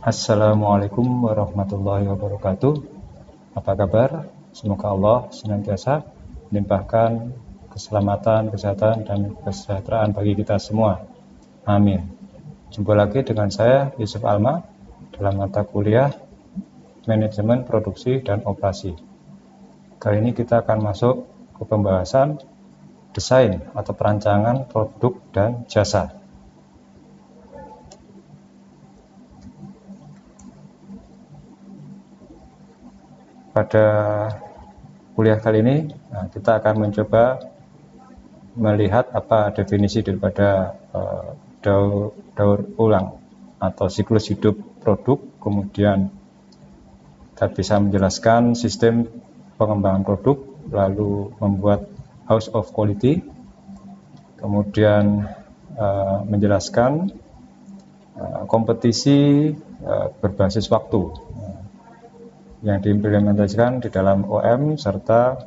Assalamualaikum warahmatullahi wabarakatuh. Apa kabar? Semoga Allah senantiasa melimpahkan keselamatan, kesehatan, dan kesejahteraan bagi kita semua. Amin. Jumpa lagi dengan saya, Yusuf Alma, dalam mata kuliah Manajemen Produksi dan Operasi. Kali ini kita akan masuk ke pembahasan desain atau perancangan produk dan jasa. Pada kuliah kali ini kita akan mencoba melihat apa definisi daripada daur ulang atau siklus hidup produk, kemudian kita bisa menjelaskan sistem pengembangan produk, lalu membuat house of quality, kemudian menjelaskan kompetisi berbasis waktu yang diimplementasikan di dalam OM, serta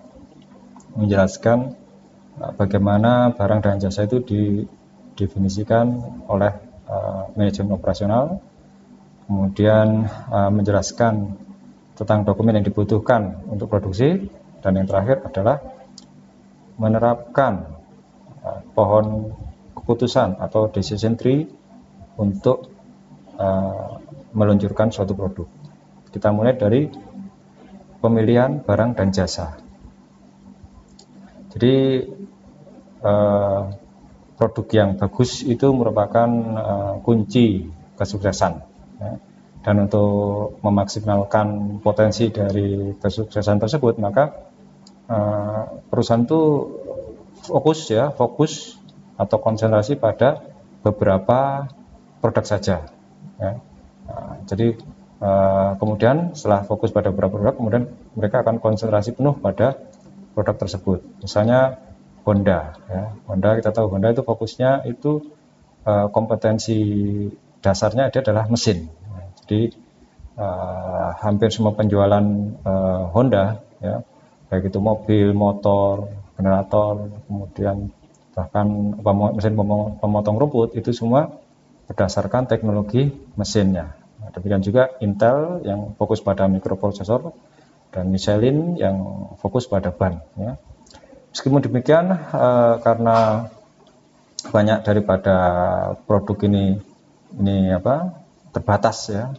menjelaskan bagaimana barang dan jasa itu didefinisikan oleh manajemen operasional, kemudian menjelaskan tentang dokumen yang dibutuhkan untuk produksi, dan yang terakhir adalah menerapkan pohon keputusan atau decision tree untuk meluncurkan suatu produk. Kita mulai dari pemilihan barang dan jasa. Jadi produk yang bagus itu merupakan kunci kesuksesan, ya. Dan untuk memaksimalkan potensi dari kesuksesan tersebut, maka perusahaan itu fokus atau konsentrasi pada beberapa produk saja, ya. Jadi kemudian setelah fokus pada beberapa produk, kemudian mereka akan konsentrasi penuh pada produk tersebut. Misalnya Honda, ya. Honda, kita tahu Honda itu fokusnya itu kompetensi dasarnya dia adalah mesin. Jadi hampir semua penjualan Honda, ya, baik itu mobil, motor, generator, kemudian bahkan mesin pemotong rumput, itu semua berdasarkan teknologi mesinnya. Demikian juga Intel yang fokus pada mikroprosesor, dan Michelin yang fokus pada ban, ya. Meskipun demikian, karena banyak daripada produk ini terbatas, ya,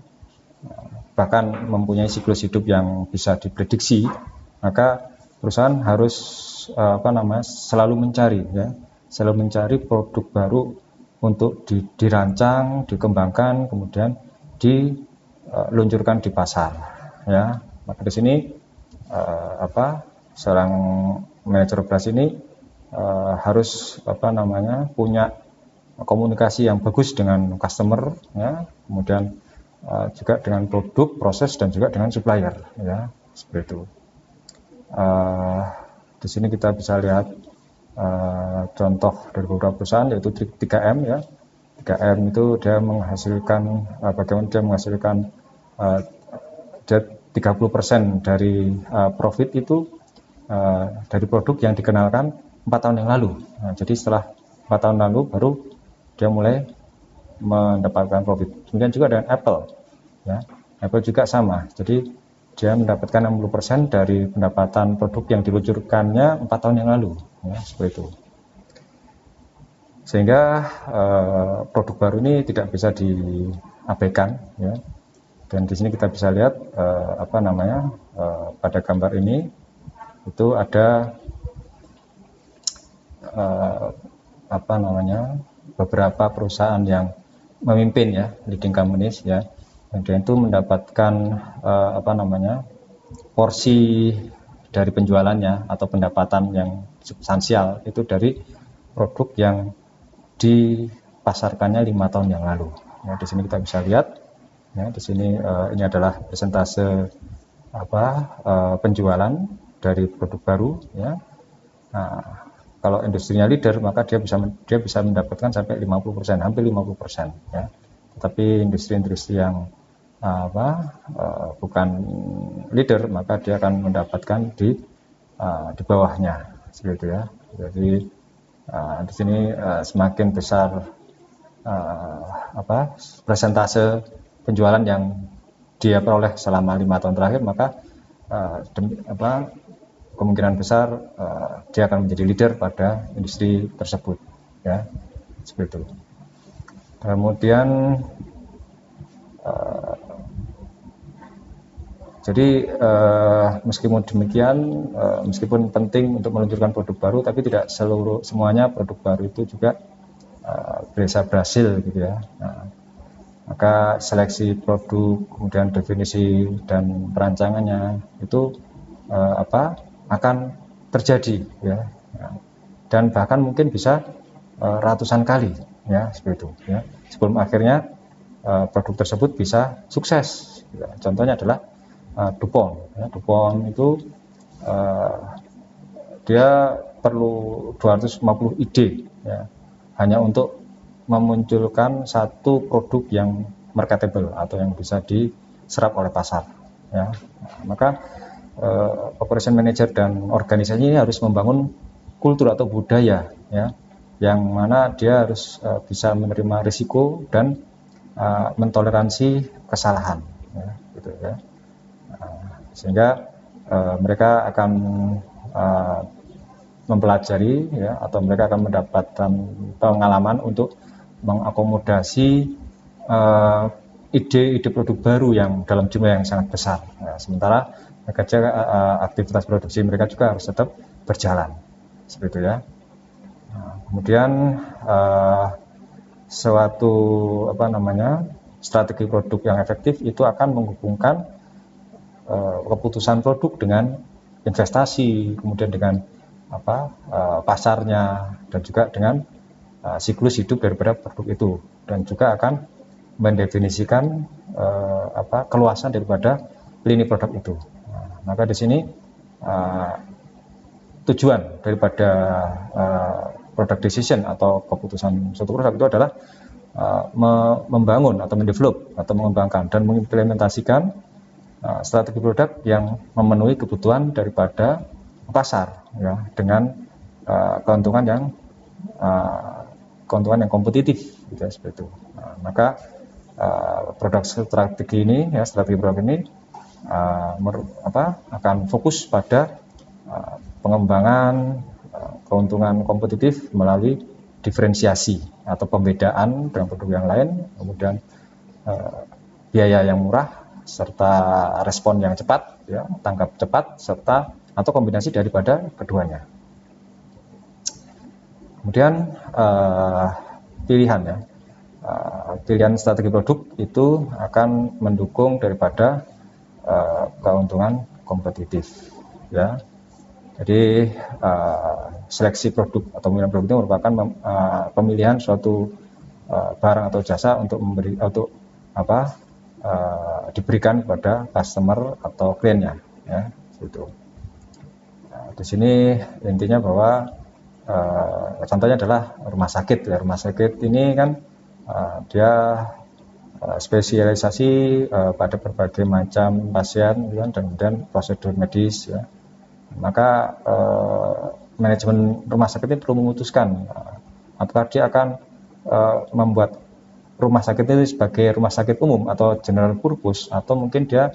bahkan mempunyai siklus hidup yang bisa diprediksi, maka perusahaan harus selalu mencari produk baru untuk dirancang, dikembangkan, kemudian diluncurkan di pasar, ya. Maka di sini seorang manajer operasi ini harus punya komunikasi yang bagus dengan customer, ya, kemudian juga dengan produk, proses, dan juga dengan supplier, ya, seperti itu. Di sini kita bisa lihat contoh dari beberapa perusahaan, yaitu 3M, ya. 3M itu dia menghasilkan bagaimana dia menghasilkan 30% dari profit itu dari produk yang dikenalkan 4 tahun yang lalu. Jadi setelah 4 tahun lalu baru dia mulai mendapatkan profit. Kemudian juga dengan Apple, ya. Apple juga sama. Jadi dia mendapatkan 60% dari pendapatan produk yang diluncurkannya 4 tahun yang lalu, ya, seperti itu. Sehingga produk baru ini tidak bisa diabaikan, ya. Dan di sini kita bisa lihat pada gambar ini itu ada beberapa perusahaan yang memimpin, ya, leading companies, ya. Dan itu mendapatkan porsi dari penjualannya atau pendapatan yang substansial itu dari produk yang dipasarkannya 5 tahun yang lalu. Ya, di sini kita bisa lihat, ya, di sini ini adalah persentase penjualan dari produk baru, ya. Nah, kalau industrinya leader, maka dia bisa mendapatkan sampai 50%, hampir 50%, ya. Tetapi industri-industri yang bukan leader, maka dia akan mendapatkan di bawahnya, seperti itu, ya. Jadi di sini semakin besar persentase penjualan yang dia peroleh selama 5 tahun terakhir, maka kemungkinan besar dia akan menjadi leader pada industri tersebut, ya, seperti itu. Kemudian jadi meskipun demikian, meskipun penting untuk meluncurkan produk baru, tapi tidak semuanya produk baru itu juga bisa berhasil gitu ya. Nah, maka seleksi produk, kemudian definisi dan perancangannya itu akan terjadi, ya. Dan bahkan mungkin bisa ratusan kali, ya, seperti itu, ya, sebelum akhirnya produk tersebut bisa sukses. Ya. Contohnya adalah DuPont. Ya, DuPont itu dia perlu 250 ide, ya, hanya untuk memunculkan satu produk yang marketable atau yang bisa diserap oleh pasar, ya. Maka operation manager dan organisasi ini harus membangun kultur atau budaya, ya, yang mana dia harus bisa menerima risiko dan mentoleransi kesalahan, ya, gitu ya. Sehingga mereka akan mempelajari, ya, atau mereka akan mendapatkan pengalaman untuk mengakomodasi ide-ide produk baru yang dalam jumlah yang sangat besar. Nah, sementara aktivitas produksi mereka juga harus tetap berjalan, seperti itu, ya. Nah, kemudian suatu strategi produk yang efektif itu akan menghubungkan keputusan produk dengan investasi, kemudian dengan pasarnya, dan juga dengan siklus hidup daripada produk itu, dan juga akan mendefinisikan keluasan daripada lini produk itu. Nah, maka di sini tujuan daripada product decision atau keputusan suatu produk itu adalah membangun atau mendevelop atau mengembangkan dan mengimplementasikan strategi produk yang memenuhi kebutuhan daripada pasar, ya, dengan keuntungan yang kompetitif, gitu ya, seperti itu. Nah, maka produk strategi ini, ya, strategi produk ini akan fokus pada pengembangan keuntungan kompetitif melalui diferensiasi atau pembedaan dengan produk yang lain, kemudian biaya yang murah serta respon yang cepat, ya, tanggap cepat, serta atau kombinasi daripada keduanya. Kemudian pilihan, ya, pilihan strategi produk itu akan mendukung daripada keuntungan kompetitif, ya. Jadi seleksi produk atau pemilihan produk itu merupakan pemilihan suatu barang atau jasa untuk diberikan kepada customer atau kliennya, ya, gitu. Nah, di sini intinya bahwa contohnya adalah rumah sakit, ya. Rumah sakit ini kan dia spesialisasi pada berbagai macam pasien, ya, dan kemudian prosedur medis, ya. Maka manajemen rumah sakit ini perlu memutuskan apakah dia akan membuat rumah sakit itu sebagai rumah sakit umum atau general purpose, atau mungkin dia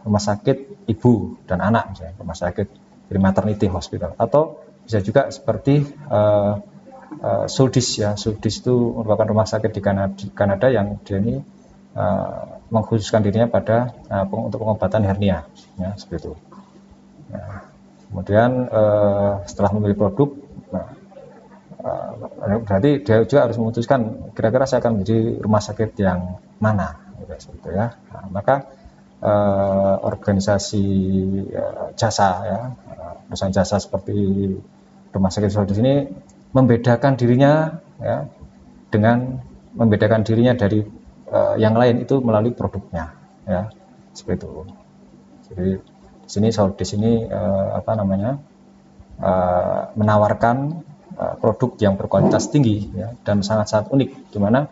rumah sakit ibu dan anak, misalnya rumah sakit maternity hospital, atau bisa juga seperti Soldis, ya. Soldis itu merupakan rumah sakit di Kanada yang dia ini mengkhususkan dirinya pada untuk pengobatan hernia, ya, seperti itu. Nah, kemudian setelah memilih produk, berarti dia juga harus memutuskan kira-kira saya akan menjadi rumah sakit yang mana, gitu, ya. Nah, maka organisasi jasa, ya, perusahaan jasa seperti rumah sakit Soldis ini membedakan dirinya, ya, dengan membedakan dirinya dari yang lain itu melalui produknya, ya, seperti itu. Jadi di sini Soldis ini menawarkan produk yang berkualitas tinggi, ya, dan sangat-sangat unik, di mana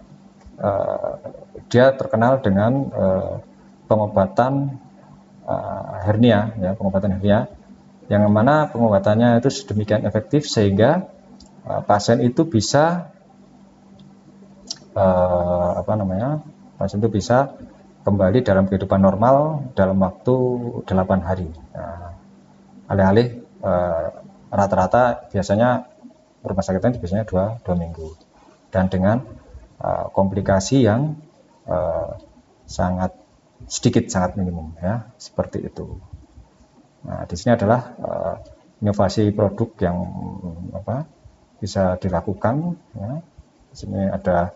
dia terkenal dengan pengobatan hernia, ya, pengobatan hernia yang mana pengobatannya itu sedemikian efektif sehingga pasien itu bisa pasien itu bisa kembali dalam kehidupan normal dalam waktu 8 hari. Alih-alih rata-rata biasanya rumah sakit ini biasanya 2 minggu, dan dengan komplikasi yang sangat sedikit, sangat minimum ya, seperti itu. Nah, di sini adalah inovasi produk yang bisa dilakukan ya. Di sini ada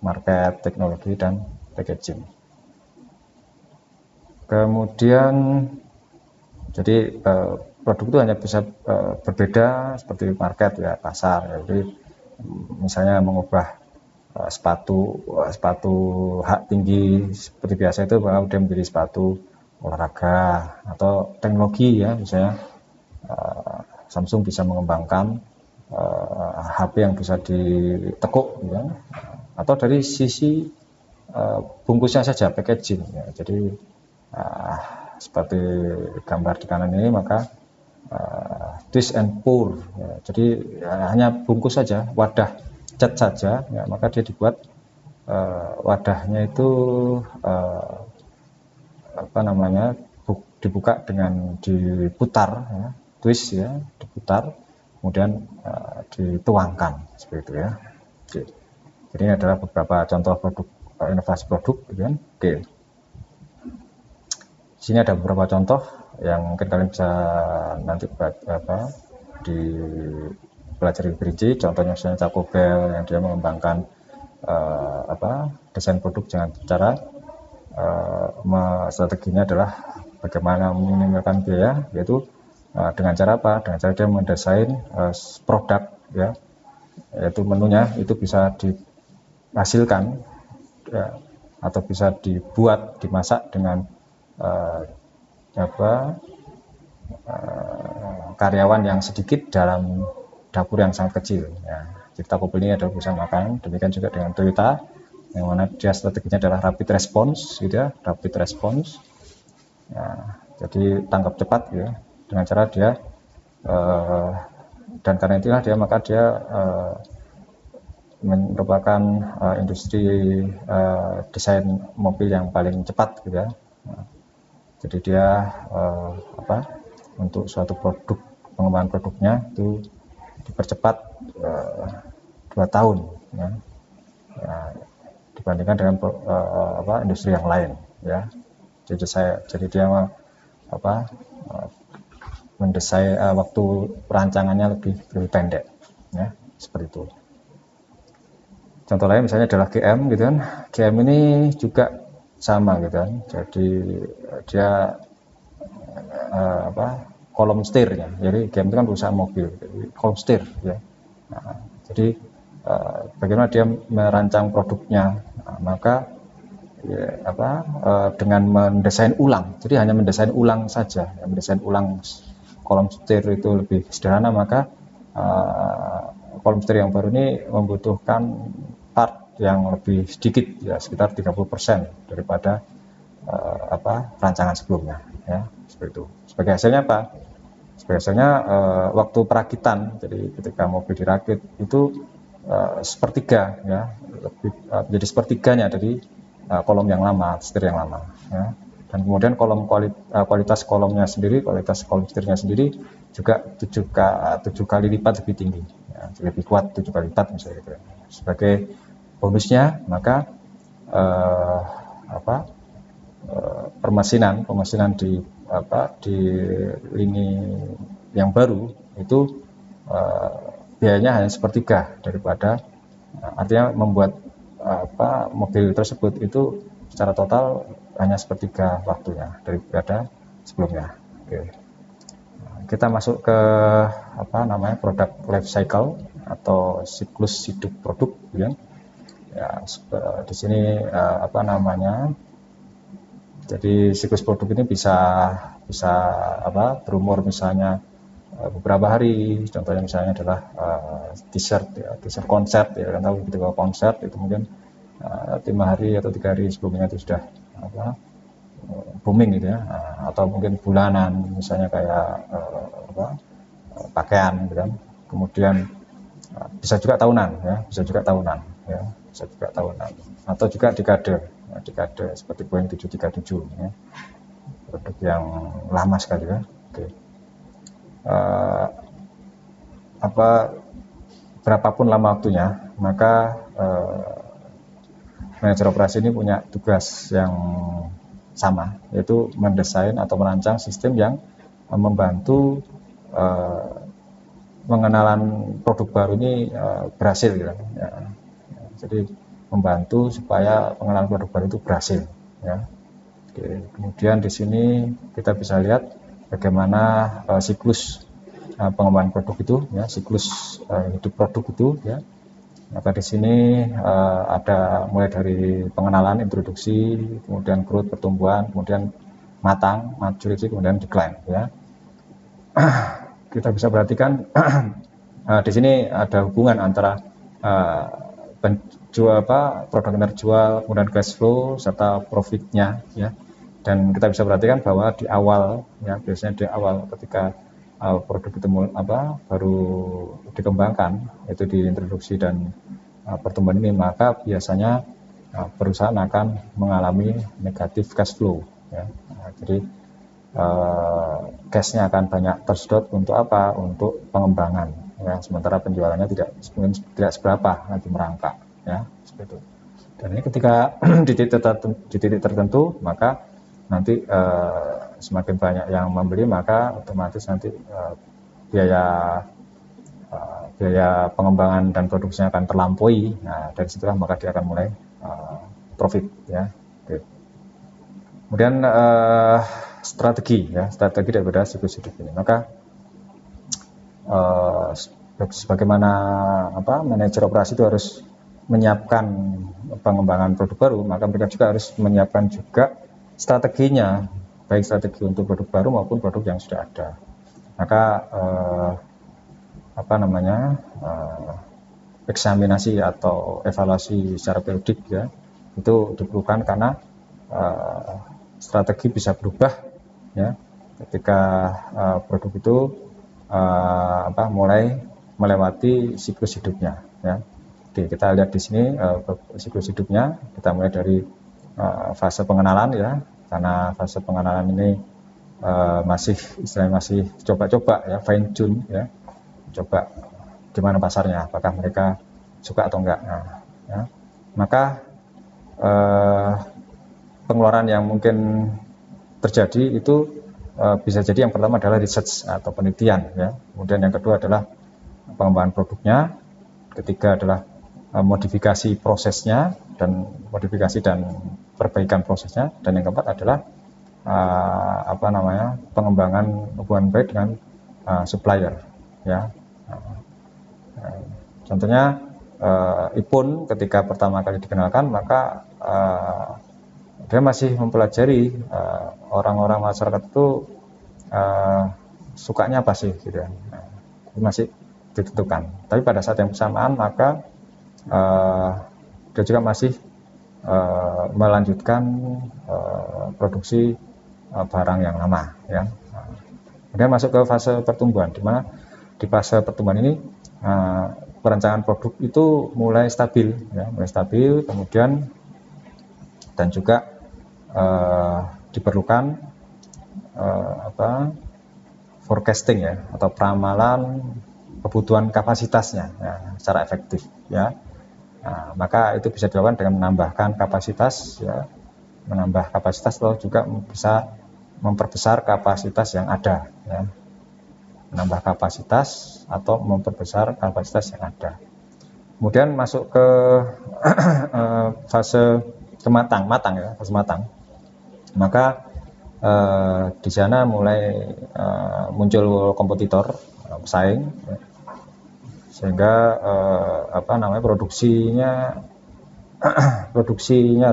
market, teknologi, dan packaging. Kemudian jadi produk itu hanya bisa berbeda seperti market ya, pasar ya. Jadi misalnya mengubah sepatu hak tinggi seperti biasa itu kemudian menjadi sepatu olahraga, atau teknologi ya, misalnya Samsung bisa mengembangkan HP yang bisa ditekuk ya, atau dari sisi bungkusnya saja, packaging ya. Jadi seperti gambar di kanan ini, maka twist and pour ya. Jadi hanya bungkus saja, wadah cat saja ya, maka dia dibuat wadahnya itu dibuka dengan diputar ya, twist ya, diputar, kemudian dituangkan seperti itu ya. Oke. Jadi ini adalah beberapa contoh produk, inovasi produk gitu kan. Oke. Di sini ada beberapa contoh yang mungkin kalian bisa nanti dipelajari lebih rinci. Contohnya misalnya Taco Bell yang dia mengembangkan desain produk dengan cara strateginya adalah bagaimana meminimalkan biaya, yaitu dengan cara apa? Dengan cara dia mendesain produk ya, yaitu menunya itu bisa dihasilkan ya, atau bisa dibuat, dimasak dengan karyawan yang sedikit dalam dapur yang sangat kecil ya. Jadi Taco Bell ini adalah perusahaan makanan. Demikian juga dengan Toyota, yang mana dia strateginya adalah rapid response gitu ya, rapid response ya, jadi tanggap cepat ya, dengan cara dia dan karena itulah dia merupakan industri desain mobil yang paling cepat gitu ya. Jadi dia untuk suatu produk, pengembangan produknya itu dipercepat 2 tahun ya, dibandingkan dengan industri yang lain ya. Jadi dia mendesain waktu perancangannya lebih pendek ya, seperti itu. Contoh lain misalnya adalah GM gitu kan. GM ini juga sama gitu kan. Jadi dia kolom setirnya. Jadi GM itu kan perusahaan mobil, jadi kolom setir ya. Nah, jadi bagaimana dia merancang produknya, maka ya, dengan mendesain ulang. Jadi hanya mendesain ulang saja, ya, mendesain ulang kolom setir itu lebih sederhana, maka kolom setir yang baru ini membutuhkan part yang lebih sedikit ya, sekitar 30% daripada rancangan sebelumnya ya, seperti itu. Sebagai hasilnya apa? Sebagai hasilnya waktu perakitan, jadi ketika mobil dirakit itu sepertiga ya, jadi sepertiganya dari kolom yang lama, setir yang lama ya. Dan kemudian kualitas kolomnya sendiri, kualitas kolom setirnya sendiri juga 7 kali lipat lebih tinggi ya, lebih kuat 7 kali lipat misalnya gitu ya. Sebagai bonusnya, maka pemesinan di lini yang baru itu biayanya hanya sepertiga daripada, artinya membuat mobil tersebut itu secara total hanya sepertiga waktunya daripada sebelumnya. Oke. Kita masuk ke product life cycle atau siklus hidup produk ya. Ya, di sini jadi siklus produk ini bisa berumur misalnya beberapa hari. Contohnya misalnya adalah t-shirt konsep ya, kan tahu ketika konsep itu mungkin 5 hari atau 3 hari sebelumnya itu sudah booming gitu ya, atau mungkin bulanan misalnya kayak pakaian gitu kan. Kemudian bisa juga tahunan ya, bisa juga tahunan, atau juga dekade seperti Boeing 737 ya, produk yang lama sekali ya. Oke. Berapapun lama waktunya, maka manajer operasi ini punya tugas yang sama, yaitu mendesain atau merancang sistem yang membantu pengenalan produk baru ini berhasil gitu ya. Jadi membantu supaya pengenalan produk baru itu berhasil ya. Oke. Kemudian di sini kita bisa lihat bagaimana siklus pengembangan produk itu ya, siklus hidup produk itu ya. Maka di sini ada mulai dari pengenalan, introduksi, kemudian growth, pertumbuhan, kemudian matang, maturity, kemudian decline ya. Kita bisa perhatikan di sini ada hubungan antara penjual produk yang terjual, kemudian cash flow serta profitnya ya. Dan kita bisa perhatikan bahwa di awal ya, biasanya di awal ketika produk itu baru dikembangkan, itu diintroduksi dan pertumbuhan ini, maka biasanya perusahaan akan mengalami negatif cash flow ya. Jadi cashnya akan banyak tersedot untuk apa? Untuk pengembangan ya, sementara penjualannya tidak seberapa, nanti merangkak ya, seperti itu. Dan ini ketika di titik tertentu, maka nanti semakin banyak yang membeli, maka otomatis nanti biaya pengembangan dan produksinya akan terlampaui. Nah, dari situlah maka dia akan mulai profit ya. Oke. Kemudian strategi daripada siklus hidup ini. Maka sebagaimana manajer operasi itu harus menyiapkan pengembangan produk baru, maka mereka juga harus menyiapkan juga strateginya, baik strategi untuk produk baru maupun produk yang sudah ada. Maka eksaminasi atau evaluasi secara periodik ya, itu diperlukan karena strategi bisa berubah ya ketika produk itu mulai melewati siklus hidupnya ya. Oke, kita lihat di sini siklus hidupnya. Kita mulai dari fase pengenalan ya, karena fase pengenalan ini masih coba-coba ya, fine tune ya, coba gimana pasarnya, apakah mereka suka atau enggak. Ya. Maka pengeluaran yang mungkin terjadi itu bisa jadi yang pertama adalah research atau penelitian ya, kemudian yang kedua adalah pengembangan produknya, ketiga adalah modifikasi prosesnya dan perbaikan prosesnya, dan yang keempat adalah pengembangan hubungan baik dengan supplier ya. Contohnya Ipun ketika pertama kali dikenalkan, maka dia masih mempelajari orang-orang masyarakat itu sukanya apa sih gitu ya. Masih ditentukan. Tapi pada saat yang bersamaan maka dia juga masih melanjutkan produksi barang yang lama ya. Kemudian masuk ke fase pertumbuhan, di mana di fase pertumbuhan ini perencanaan produk itu mulai stabil ya, kemudian dan juga diperlukan forecasting ya, atau peramalan kebutuhan kapasitasnya ya, secara efektif ya. Nah, maka itu bisa dilakukan dengan menambahkan kapasitas ya, lalu juga bisa memperbesar kapasitas yang ada ya. Menambah kapasitas atau memperbesar kapasitas yang ada. Kemudian masuk ke fase matang ya, fase matang. Maka di sana mulai muncul kompetitor, pesaing ya. Sehingga produksinya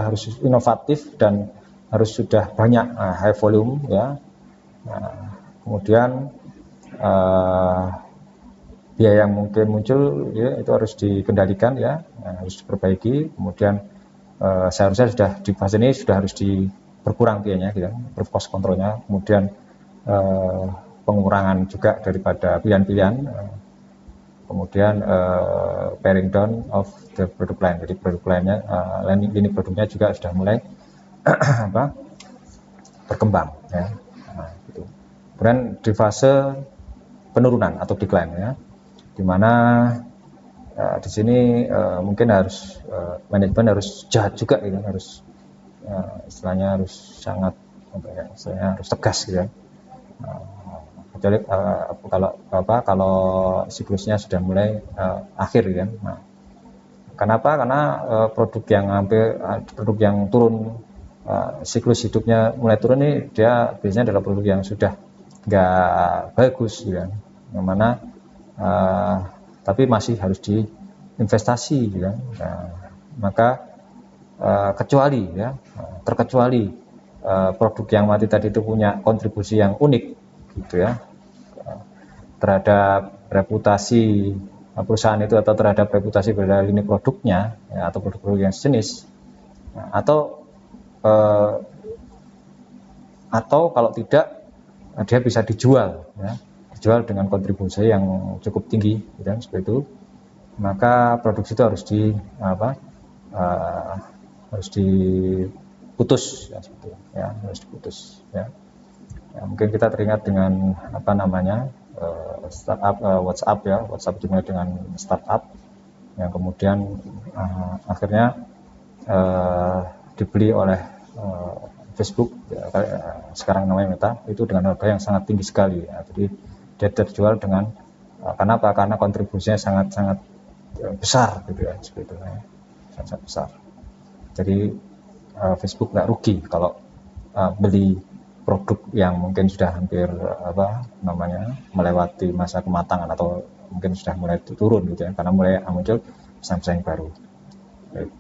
harus inovatif dan harus sudah banyak high volume ya. Kemudian biaya yang mungkin muncul ya, itu harus dikendalikan ya, harus diperbaiki. Kemudian seharusnya sudah di fase ini sudah harus berkurang biayanya gitu, cost controlnya. Kemudian pengurangan juga daripada pilihan-pilihan kemudian paring down of the product line. Jadi produk lainnya, lini produknya juga sudah mulai apa, berkembang ya. Nah, gitu. Kemudian di fase penurunan atau decline ya, dimana di sini mungkin harus manajemen harus jahat juga gitu, harus istilahnya harus sangat istilahnya harus tegas gitu ya. Kecuali kalau siklusnya sudah mulai akhir gitu kan. Nah, kenapa? Karena produk yang turun, siklus hidupnya mulai turun ini dia biasanya adalah produk yang sudah nggak bagus gitu kan, yang mana tapi masih harus diinvestasi gitu kan. Nah, maka terkecuali produk yang mati tadi itu punya kontribusi yang unik gitu ya, terhadap reputasi perusahaan itu atau terhadap reputasi pada lini produknya ya, atau produk-produk yang sejenis. Nah, atau kalau tidak dia bisa dijual ya, dijual dengan kontribusi yang cukup tinggi gitu kan, seperti itu. Maka produksi itu harus diputus ya, seperti itu ya, harus diputus ya. Ya, mungkin kita teringat dengan startup WhatsApp dimulai dengan startup yang kemudian akhirnya dibeli oleh Facebook ya, sekarang namanya Meta, itu dengan harga yang sangat tinggi sekali ya. Jadi dia terjual dengan karena kontribusinya sangat besar gitu ya, seperti itu ya, sangat besar. Jadi Facebook nggak rugi kalau beli produk yang mungkin sudah hampir melewati masa kematangan atau mungkin sudah mulai turun gitu ya, karena mulai muncul pesaing-pesaing baru. Baik.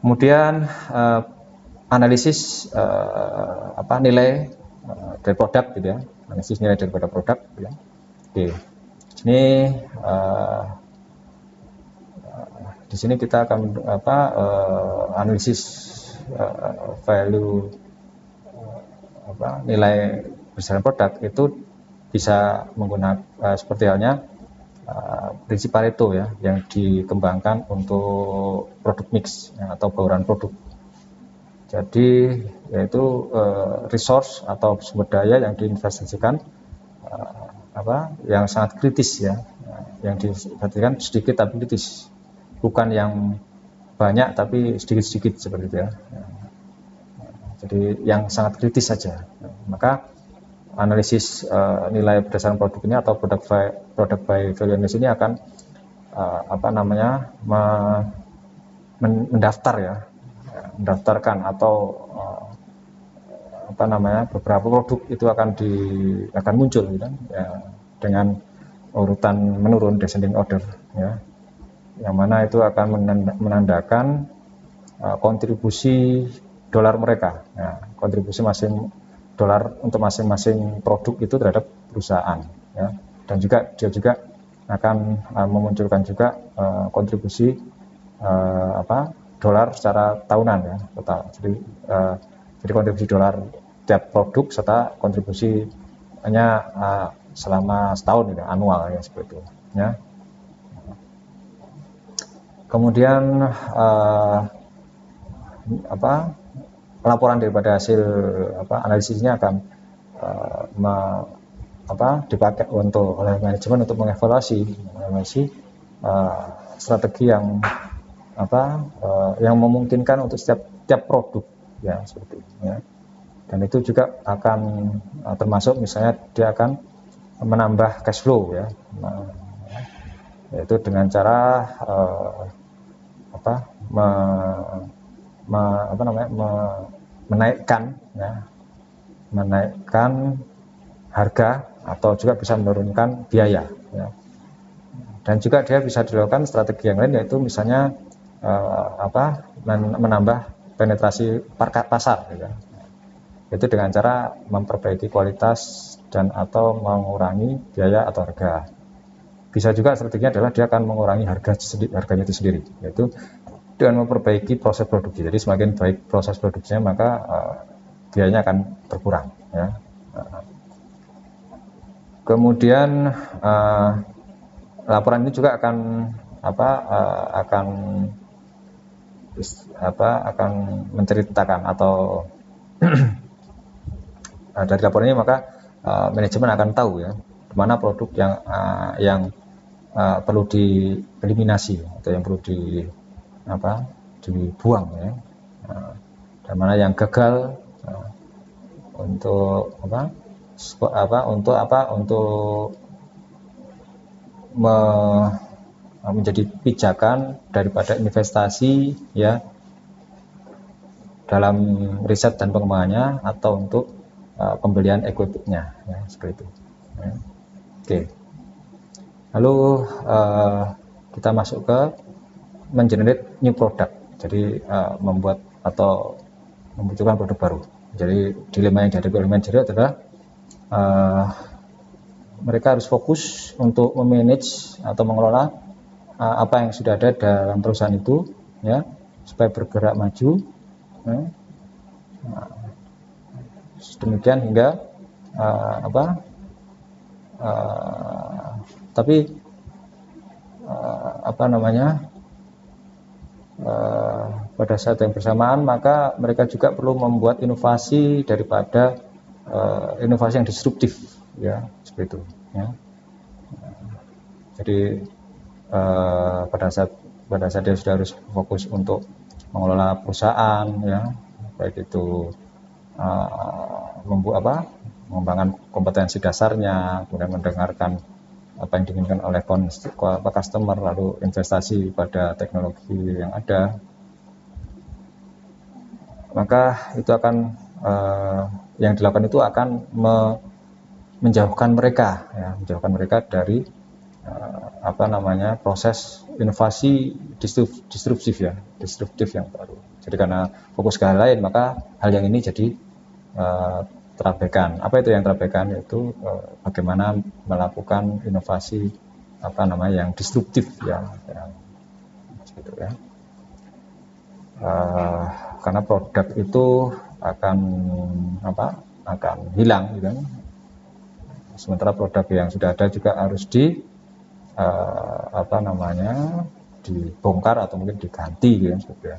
Kemudian analisis nilai dari produk gitu ya, analisis nilai daripada produk gitu ya. Oke. Ini di sini kita akan analisis value nilai berdasarkan produk itu bisa menggunakan seperti halnya prinsip Pareto ya, yang dikembangkan untuk produk mix ya, atau bauran produk. Jadi yaitu resource atau sumber daya yang diinvestasikan yang sangat kritis ya, yang diinvestasikan sedikit tapi kritis, bukan yang banyak tapi sedikit-sedikit seperti itu ya. Jadi yang sangat kritis saja. Maka analisis nilai berdasarkan produk ini atau product by value analysis ini akan mendaftarkan atau beberapa produk itu akan muncul gitu kan ya, dengan urutan menurun, descending order ya, yang mana itu akan menandakan kontribusi dolar mereka ya, kontribusi dolar untuk masing-masing produk itu terhadap perusahaan ya. Dan juga dia juga akan memunculkan juga kontribusi dolar secara tahunan ya, total. Jadi kontribusi dolar tiap produk serta kontribusinya selama setahun gitu, anual ya, seperti itu ya. Kemudian laporan daripada hasil analisisnya akan dipakai oleh manajemen untuk mengevaluasi strategi yang yang memungkinkan untuk setiap produk ya, seperti itu ya. Dan itu juga akan termasuk misalnya dia akan menambah cash flow ya, yaitu dengan cara menaikkan harga atau juga bisa menurunkan biaya ya. Dan juga dia bisa dilakukan strategi yang lain, yaitu misalnya menambah penetrasi pasar ya. Itu dengan cara memperbaiki kualitas dan atau mengurangi biaya atau harga. Bisa juga strateginya adalah dia akan mengurangi harganya itu sendiri, yaitu dengan memperbaiki proses produksi. Jadi semakin baik proses produksinya, maka biayanya akan berkurang ya. Kemudian laporan ini juga akan akan menceritakan atau dari laporan ini maka manajemen akan tahu ya mana produk yang perlu dieliminasi atau yang perlu dibuang ya, dan mana yang gagal untuk menjadi pijakan daripada investasi ya dalam riset dan pengembangannya atau untuk pembelian equipment-nya ya, seperti itu ya. Oke. Lalu kita masuk ke mengenerate new product. Jadi membuat atau memunculkan produk baru. Jadi dilema yang dihadapi oleh manajer adalah mereka harus fokus untuk memanage atau mengelola apa yang sudah ada dalam perusahaan itu ya supaya bergerak maju ya. Demikian hingga tapi pada saat yang bersamaan maka mereka juga perlu membuat inovasi daripada inovasi yang disruptif ya, seperti itu ya. Jadi pada saat dia sudah harus fokus untuk mengelola perusahaan ya, baik itu mengembangkan kompetensi dasarnya, kemudian mendengarkan apa yang diinginkan oleh customer, lalu investasi pada teknologi yang ada, maka itu akan yang dilakukan itu akan menjauhkan mereka dari proses inovasi disruptif yang baru. Jadi karena fokus ke hal lain maka hal yang ini jadi terabaikan. Apa itu yang terabaikan? Yaitu bagaimana melakukan inovasi yang disruptif ya gitu ya. Karena produk itu akan hilang gitu kan. Sementara produk yang sudah ada juga harus dibongkar atau mungkin diganti gitu ya.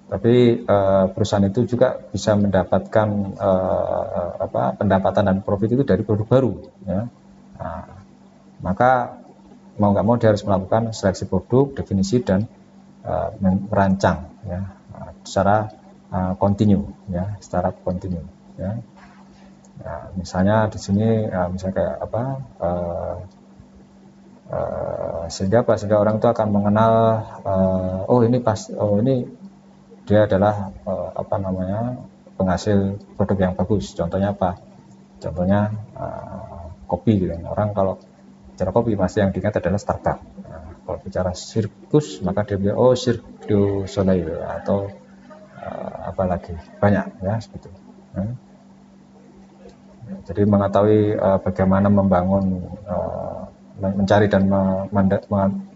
Tapi perusahaan itu juga bisa mendapatkan pendapatan dan profit itu dari produk baru ya. Maka mau nggak mau dia harus melakukan seleksi produk, definisi dan merancang ya secara kontinu ya, ya. Nah, misalnya di sini misalnya kayak sehingga orang itu akan mengenal ini dia adalah penghasil produk yang bagus. Contohnya apa? Contohnya kopi gitu. Orang kalau bicara kopi pasti yang diingat adalah Starbucks. Kalau bicara sirkus maka dia bilang Cirque du Soleil atau apalagi banyak ya seperti itu. Jadi mengetahui bagaimana mencari dan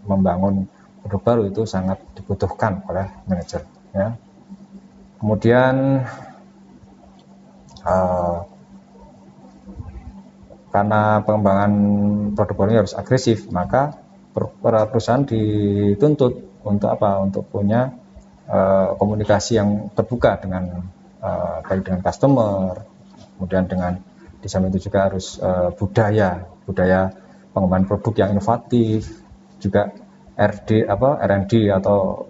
membangun produk baru itu sangat dibutuhkan oleh manajer ya. Kemudian karena pengembangan produk baru harus agresif, maka perusahaan dituntut untuk punya komunikasi yang terbuka dengan baik dengan customer, kemudian dengan di samping itu juga harus budaya pengembangan produk yang inovatif, juga R&D atau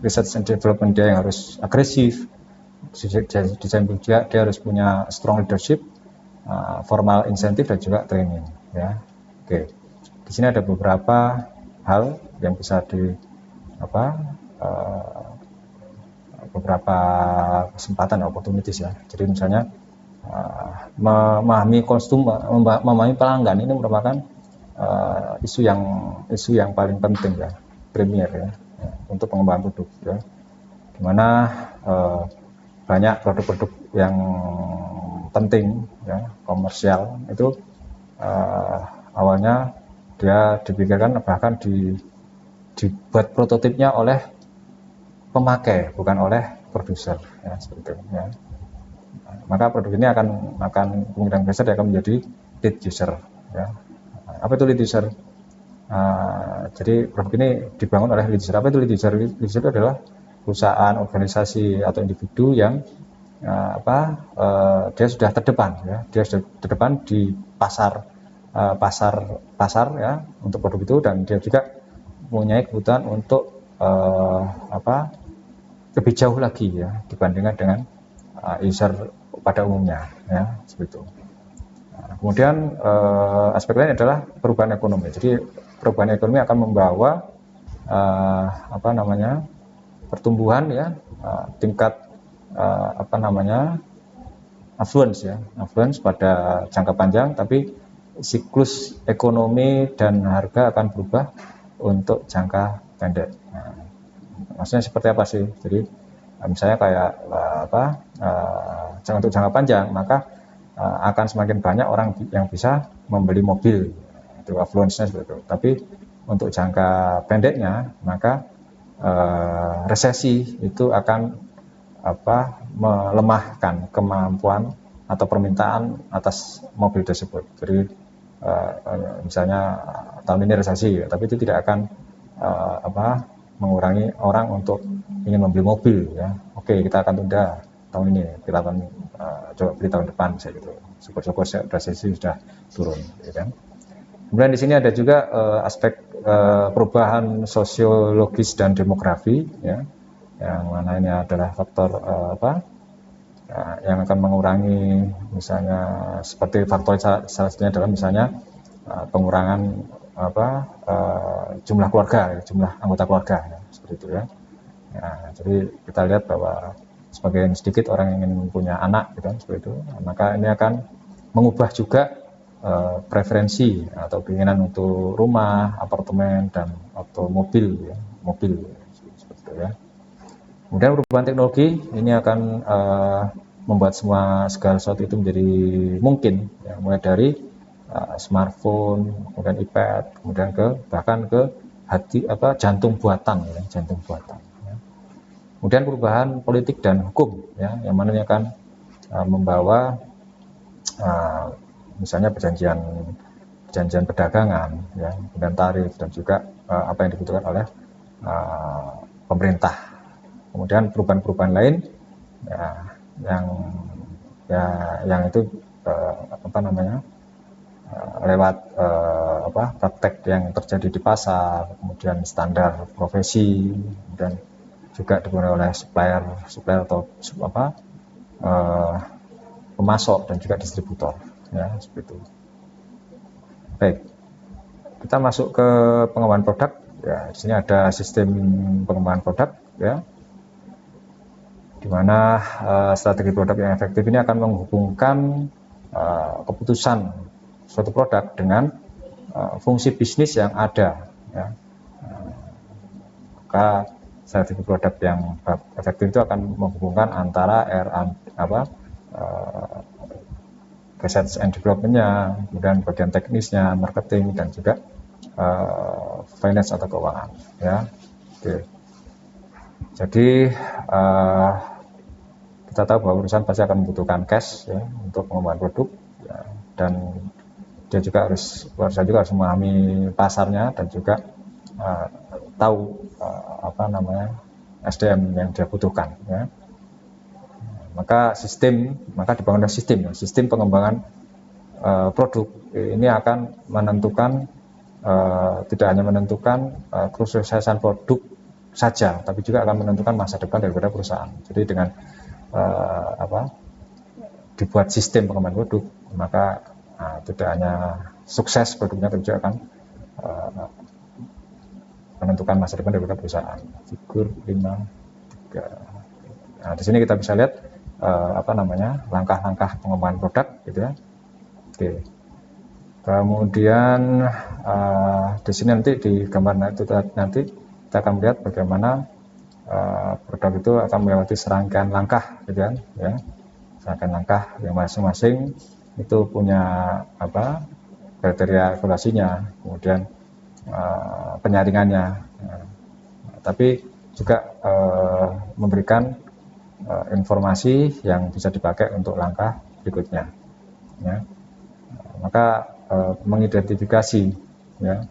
research and development dia yang harus agresif. Di samping juga dia harus punya strong leadership, formal insentif dan juga training ya. Oke. Di sini ada beberapa hal yang bisa beberapa kesempatan opportunities ya. Jadi misalnya memahami pelanggan ini merupakan isu yang paling penting ya, premier ya untuk pengembangan produk ya. Dimana banyak produk-produk yang penting ya, komersial itu awalnya dia dipikirkan bahkan dibuat prototipnya oleh pemakai bukan oleh produser ya, seperti itu ya. maka produk ini akan kemungkinan besar dia akan menjadi lead user, ya. Apa itu lead user? Jadi produk ini dibangun oleh lead user. Apa itu lead user? Lead user itu adalah perusahaan, organisasi atau individu yang dia sudah terdepan, ya. Dia sudah terdepan di pasar ya untuk produk itu, dan dia juga mempunyai kebutuhan untuk lebih jauh lagi, ya, dibandingkan dengan user pada umumnya, ya, seperti itu. Kemudian aspek lain adalah perubahan ekonomi. Jadi perubahan ekonomi akan membawa pertumbuhan, ya, tingkat affluence pada jangka panjang, tapi siklus ekonomi dan harga akan berubah untuk jangka pendek. Maksudnya seperti apa sih? Jadi misalnya kayak untuk jangka panjang, maka akan semakin banyak orang yang bisa membeli mobil, itu affluence-nya seperti itu. Tapi untuk jangka pendeknya, maka resesi itu akan melemahkan kemampuan atau permintaan atas mobil tersebut. Jadi misalnya tahun ini resesi, tapi itu tidak akan mengurangi orang untuk ingin membeli mobil, ya. Oke, kita akan tunda tahun ini, kita akan coba beli tahun depan, saya gitu. Syukur-syukur resesi sudah turun, gitu kan. Kemudian di sini ada juga aspek perubahan sosiologis dan demografi, ya, yang mana ini adalah faktor yang akan mengurangi, misalnya seperti faktor salah satunya adalah misalnya pengurangan jumlah keluarga, jumlah anggota keluarga, ya, seperti itu, ya. Jadi kita lihat bahwa sebagian sedikit orang yang ingin punya anak, gitu, seperti itu, maka ini akan mengubah juga preferensi atau keinginan untuk rumah, apartemen, dan atau mobil, ya, seperti itu, ya. Kemudian perubahan teknologi ini akan membuat segala sesuatu itu menjadi mungkin, ya, mulai dari smartphone, kemudian iPad, kemudian bahkan ke jantung buatan, ya, jantung buatan. Ya. Kemudian perubahan politik dan hukum, ya, yang mana ini akan membawa misalnya perjanjian perdagangan, ya, kemudian tarif, dan juga apa yang dibutuhkan oleh pemerintah. Kemudian perubahan-perubahan lain, ya, yang itu lewat praktek yang terjadi di pasar, kemudian standar profesi, dan juga dipengaruhi oleh supplier atau pemasok dan juga distributor, ya, seperti itu. Baik, kita masuk ke pengembangan produk, ya. Di sini ada sistem pengembangan produk, ya, di mana strategi produk yang efektif ini akan menghubungkan keputusan suatu produk dengan fungsi bisnis yang ada, ya. Maka strategi produk yang efektif itu akan menghubungkan antara research and development-nya, kemudian bagian teknisnya, marketing, dan juga finance atau keuangan, ya. Oke. Jadi kita tahu bahwa perusahaan pasti akan membutuhkan cash, ya, untuk pengembangan produk, ya, dan perusahaan juga harus memahami pasarnya dan juga tahu SDM yang dia butuhkan, ya. Maka dibangunlah sistem pengembangan produk ini akan menentukan tidak hanya menentukan kesuksesan produk saja, tapi juga akan menentukan masa depan daripada perusahaan. Jadi dengan dibuat sistem pengembangan produk, maka tidak hanya sukses produknya, tapi juga akan menentukan masa depan daripada perusahaan. Figur 5.3. Nah, di sini kita bisa lihat langkah-langkah pengembangan produk, gitu, ya. Oke. Kemudian di sini nanti di gambar itu nanti kita akan melihat bagaimana produk itu akan melewati serangkaian langkah, gitu, kan, ya. Serangkaian langkah yang masing-masing itu punya kriteria evaluasinya, kemudian penyaringannya, tapi juga memberikan informasi yang bisa dipakai untuk langkah berikutnya, ya. Maka mengidentifikasi, ya,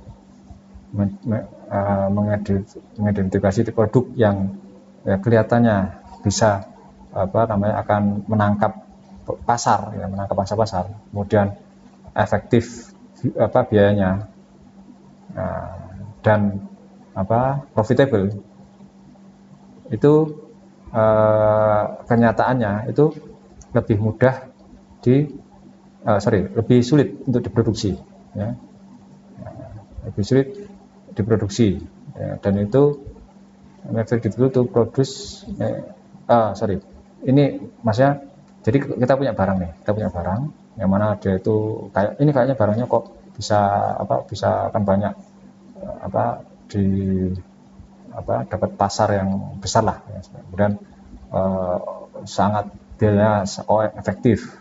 mengidentifikasi produk yang ya, kelihatannya bisa akan menangkap pasar, ya, menangkap pasar, kemudian efektif biayanya, dan profitable, itu kenyataannya itu lebih mudah lebih sulit untuk diproduksi, ya. Lebih sulit diproduksi, ya, dan itu very difficult to produce. Ini maksudnya, jadi kita punya barang yang mana dia itu kayaknya barangnya kok bisa akan banyak di dapat pasar yang besar lah, ya. Kemudian sangat biayanya efektif,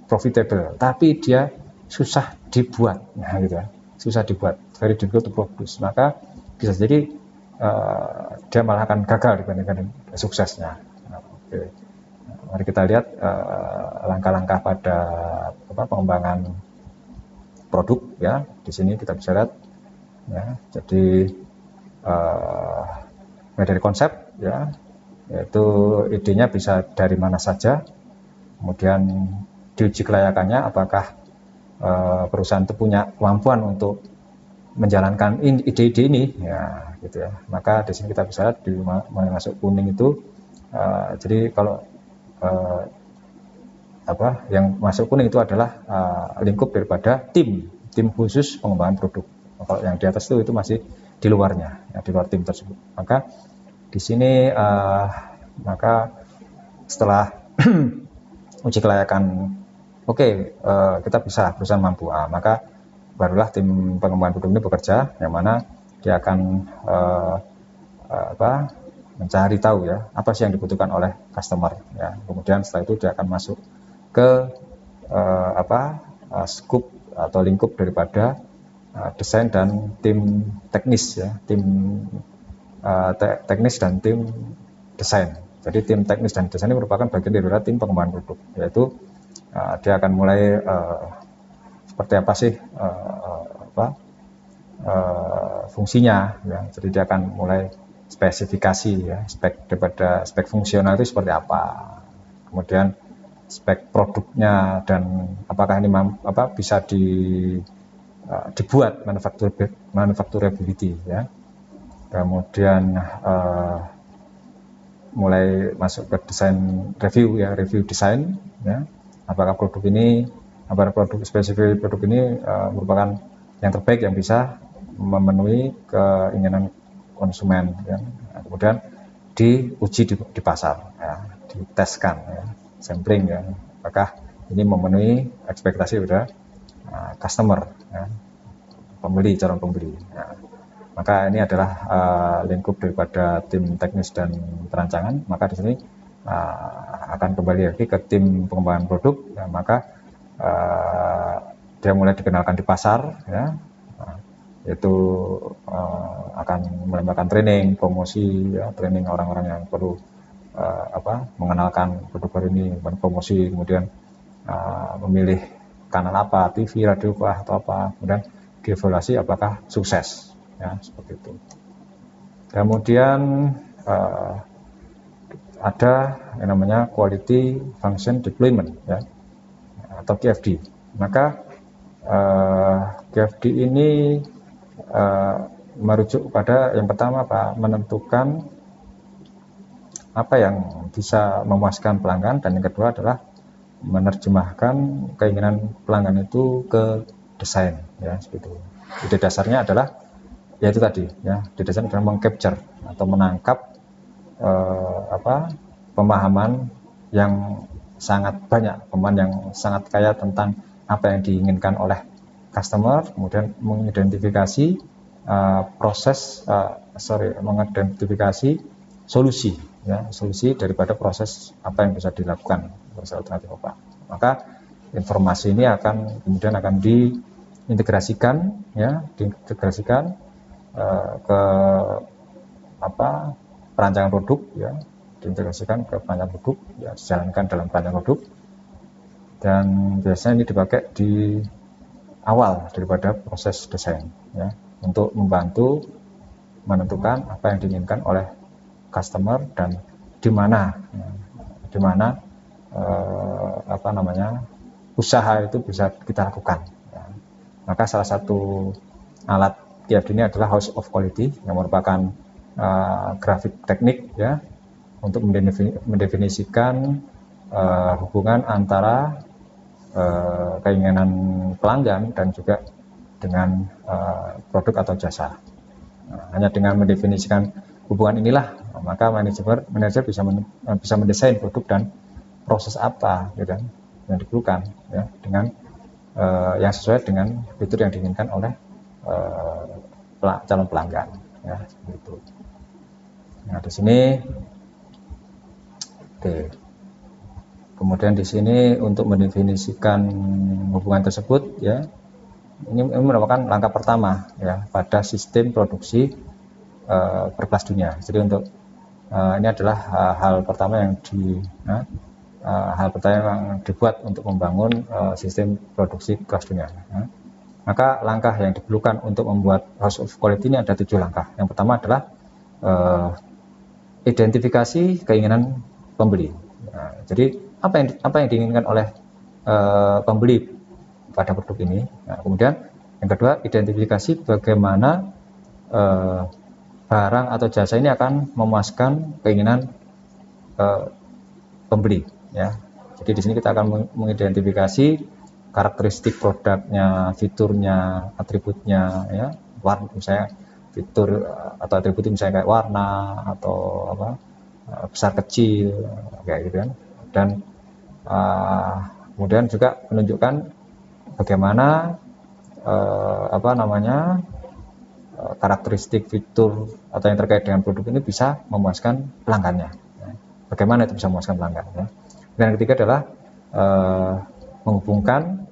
profitable, tapi dia susah dibuat, nah gitu ya, susah dibuat, very difficult to produce, maka bisa jadi dia malah akan gagal dibandingkan suksesnya. Oke. Mari kita lihat langkah-langkah pada pengembangan produk, ya. Di sini kita bisa lihat, ya. Jadi dari konsep, ya, yaitu idenya bisa dari mana saja, kemudian diuji kelayakannya apakah perusahaan itu punya kemampuan untuk menjalankan ide-ide ini, ya, gitu ya. Maka di sini kita bisa lihat di masuk kuning itu, jadi kalau yang masuk kuning itu adalah lingkup daripada tim khusus pengembangan produk. Kalau yang di atas itu masih di luarnya, ya, di luar tim tersebut. Maka di sini maka setelah uji kelayakan, kita bisa, perusahaan mampu, maka barulah tim pengembangan produk ini bekerja, yang mana dia akan mencari tahu, ya, apa sih yang dibutuhkan oleh customer, ya. Kemudian setelah itu dia akan masuk ke scope atau lingkup daripada desain dan tim teknis, ya, tim teknis dan tim desain. Jadi tim teknis dan desain ini merupakan bagian dari tim pengembangan produk, yaitu dia akan mulai seperti apa sih fungsinya, ya. Jadi dia akan mulai spesifikasi, ya, spek daripada spek fungsional itu seperti apa, kemudian spek produknya dan apakah ini bisa dibuat manufacturability, ya. Kemudian mulai masuk ke desain review, ya, review desain, ya. Apakah produk spesifik produk ini merupakan yang terbaik yang bisa memenuhi keinginan konsumen, ya. Nah, kemudian diuji di pasar, ya, diteskan, ya, sampling, ya, apakah ini memenuhi ekspektasi pada customer, ya, calon pembeli. Nah, maka ini adalah lingkup daripada tim teknis dan perancangan. Maka di sini akan kembali lagi ke tim pengembangan produk, ya. Maka dia mulai dikenalkan di pasar, ya, yaitu akan melakukan training, promosi, ya, training orang-orang yang perlu mengenalkan produk baru ini, promosi, kemudian memilih kanal apa, TV, radio atau apa, kemudian dievaluasi apakah sukses, ya, seperti itu. Kemudian ada yang namanya quality function deployment, ya, atau QFD. Maka QFD ini merujuk pada yang pertama menentukan apa yang bisa memuaskan pelanggan, dan yang kedua adalah menerjemahkan keinginan pelanggan itu ke desain, ya, seperti itu. Ide dasarnya adalah yaitu tadi, ya, ide dasarnya adalah mengcapture atau menangkap pemahaman yang sangat banyak, pemahaman yang sangat kaya tentang apa yang diinginkan oleh customer, kemudian mengidentifikasi mengidentifikasi solusi, ya, solusi daripada proses apa yang bisa dilakukan, proses alternatif apa. Maka informasi ini kemudian akan diintegrasikan, ya, ke perancangan produk, ya, diintegrasikan ke perancang produk, ya, dijalankan dalam perancang produk, dan biasanya ini dipakai di awal daripada proses desain, ya, untuk membantu menentukan apa yang diinginkan oleh customer dan di mana, ya, di mana usaha itu bisa kita lakukan. Ya. Maka salah satu alat KIAD ini adalah House of Quality yang merupakan grafik teknik, ya, untuk mendefinisikan hubungan antara keinginan pelanggan dan juga dengan produk atau jasa. Hanya dengan mendefinisikan hubungan inilah, maka manajer bisa mendesain produk dan proses apa, gitu kan, yang diperlukan, ya, dengan yang sesuai dengan fitur yang diinginkan oleh calon pelanggan, ya, gitu. Nah, di sini, oke. Kemudian di sini untuk mendefinisikan hubungan tersebut, ya, ini merupakan langkah pertama, ya, pada sistem produksi berkelas dunia. Jadi untuk ini adalah hal pertama yang dibuat untuk membangun sistem produksi kelas dunia. Maka langkah yang diperlukan untuk membuat House of Quality ini ada 7 langkah. Yang pertama adalah identifikasi keinginan pembeli. Nah, jadi apa yang diinginkan oleh pembeli pada produk ini. Nah, kemudian yang kedua, identifikasi bagaimana barang atau jasa ini akan memuaskan keinginan pembeli, ya. Jadi di sini kita akan mengidentifikasi karakteristik produknya, fiturnya, atributnya, ya, warna, misalnya fitur atau atribut misalnya kayak warna atau besar kecil, kayak gitu kan. Dan kemudian juga menunjukkan bagaimana karakteristik fitur atau yang terkait dengan produk ini bisa memuaskan pelanggannya. Bagaimana itu bisa memuaskan pelanggan, ya. Dan yang ketiga adalah menghubungkan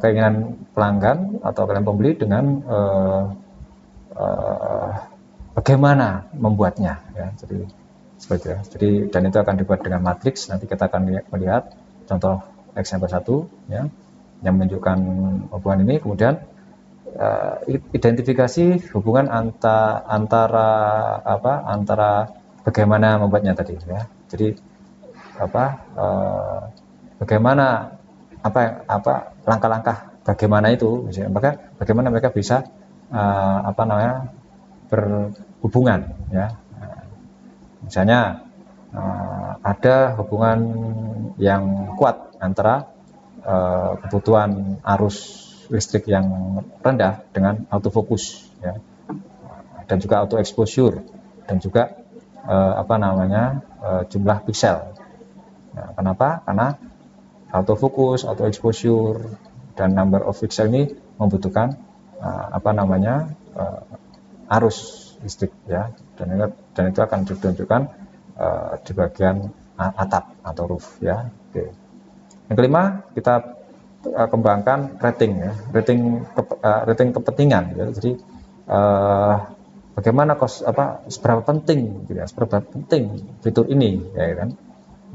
keinginan pelanggan atau keinginan pembeli dengan bagaimana membuatnya, ya. Jadi seperti itu, ya. Jadi dan itu akan dibuat dengan matriks. Nanti kita akan melihat contoh example 1, ya, yang menunjukkan hubungan ini. Kemudian identifikasi hubungan antara bagaimana membuatnya tadi, ya. Jadi bagaimana langkah-langkah bagaimana itu, misalnya, maka bagaimana mereka bisa berhubungan, ya. Misalnya ada hubungan yang kuat antara kebutuhan arus listrik yang rendah dengan autofocus, ya, dan juga auto exposure, dan juga jumlah piksel. Nah, kenapa? Karena autofocus, auto exposure, dan number of pixel ini membutuhkan arus listrik, ya, dan itu akan ditunjukkan di bagian atap atau roof, ya. Oke. Yang kelima, kita kembangkan rating, ya, rating kepentingan, ya. Jadi bagaimana seberapa penting, gitu ya, seberapa penting fitur ini, ya kan.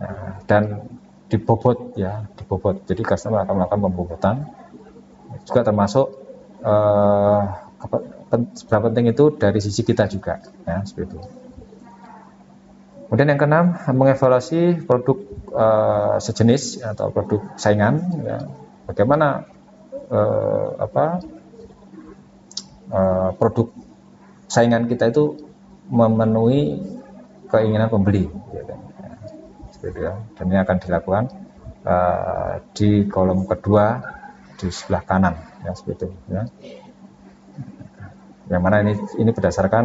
Nah, dan dibobot, ya, dibobot. Jadi customer akan melakukan pembobotan, juga termasuk seberapa penting itu dari sisi kita juga, ya, seperti itu. Kemudian yang keenam, mengevaluasi produk sejenis atau produk saingan, ya. Bagaimana produk saingan kita itu memenuhi keinginan pembeli, gitu, ya, seperti itu, ya. Dan ini akan dilakukan di kolom kedua di sebelah kanan, ya, seperti itu, ya. Yang mana ini berdasarkan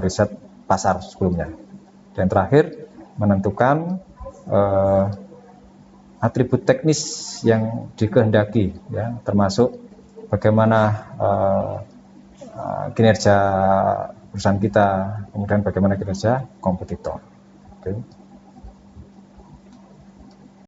riset pasar sebelumnya. Dan terakhir, menentukan atribut teknis yang dikehendaki, ya, termasuk bagaimana kinerja perusahaan kita, kemudian bagaimana kinerja kompetitor. Oke.